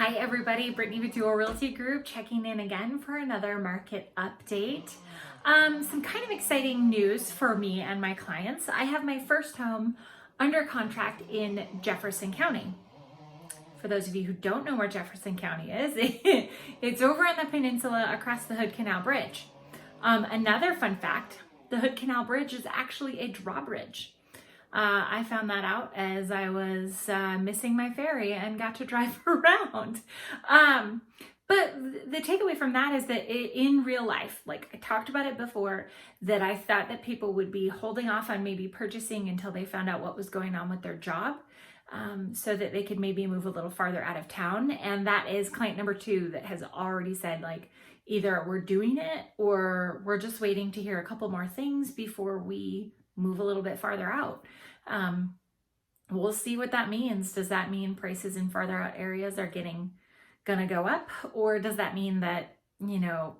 Hi everybody, Brittany with Dual Realty Group checking in again for another market update. Some kind of exciting news for me and my clients. I have my first home under contract in Jefferson County. For those of you who don't know where Jefferson County is, it's over on the peninsula across the Hood Canal Bridge. Another fun fact, the Hood Canal Bridge is actually a drawbridge. I found that out as I was missing my ferry and got to drive around. But the takeaway from that is that in real life, like I talked about it before, that I thought that people would be holding off on maybe purchasing until they found out what was going on with their job, so that they could maybe move a little farther out of town. And that is client number 2 that has already said, like, either we're doing it or we're just waiting to hear a couple more things before we move a little bit farther out. We'll see what that means. Does that mean prices in farther out areas are gonna go up, or does that mean that, you know,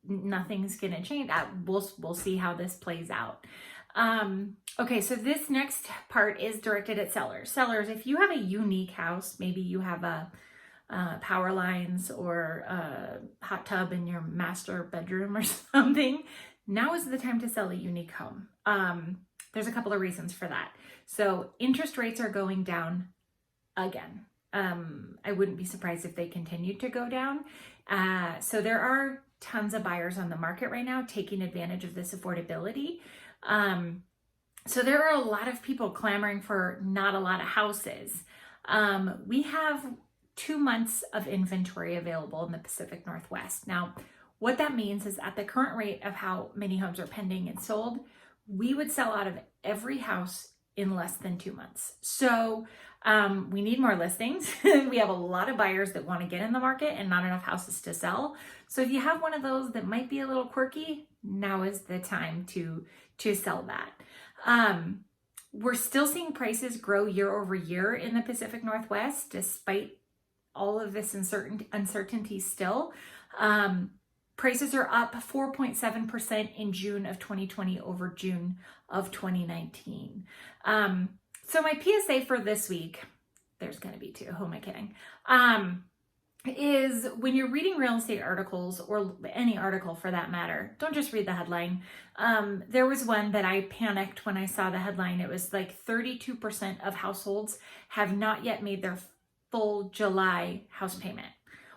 nothing's gonna change? We'll see how this plays out. Okay, so this next part is directed at sellers. Sellers, if you have a unique house, maybe you have a power lines or a hot tub in your master bedroom or something, now is the time to sell a unique home. There's a couple of reasons for that. So interest rates are going down again. I wouldn't be surprised if they continued to go down. So there are tons of buyers on the market right now taking advantage of this affordability. So there are a lot of people clamoring for not a lot of houses. We have 2 months of inventory available in the Pacific Northwest. Now, what that means is at the current rate of how many homes are pending and sold, we would sell out of every house in less than 2 months. So we need more listings. We have a lot of buyers that want to get in the market and not enough houses to sell. So if you have one of those that might be a little quirky, now is the time to sell that. We're still seeing prices grow year over year in the Pacific Northwest, despite all of this uncertainty still. Prices are up 4.7% in June of 2020 over June of 2019. So my PSA for this week, there's going to be 2, who am I kidding? Is when you're reading real estate articles, or any article for that matter, don't just read the headline. There was one that I panicked when I saw the headline. It was like 32% of households have not yet made their full July house payment.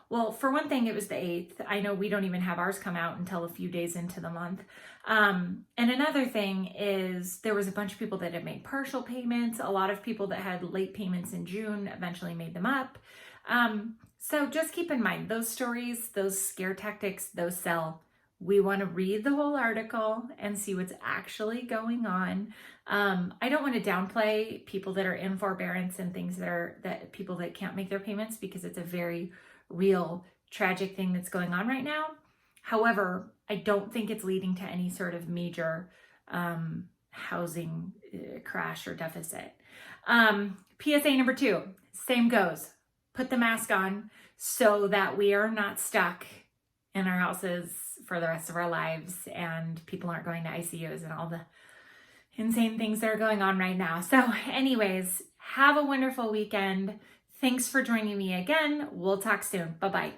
Well, for one thing, it was the 8th. I know we don't even have ours come out until a few days into the month. And another thing is there was a bunch of people that had made partial payments. A lot of people that had late payments in June eventually made them up. So just keep in mind, those stories, those scare tactics, those sell. We want to read the whole article and see what's actually going on. I don't want to downplay people that are in forbearance and things that people that can't make their payments, because it's a very real tragic thing that's going on right now. However, I don't think it's leading to any sort of major housing crash or deficit. PSA number 2, same goes. Put the mask on so that we are not stuck in our houses for the rest of our lives, and people aren't going to ICUs and all the insane things that are going on right now. So anyways, have a wonderful weekend. Thanks for joining me again. We'll talk soon. Bye-bye.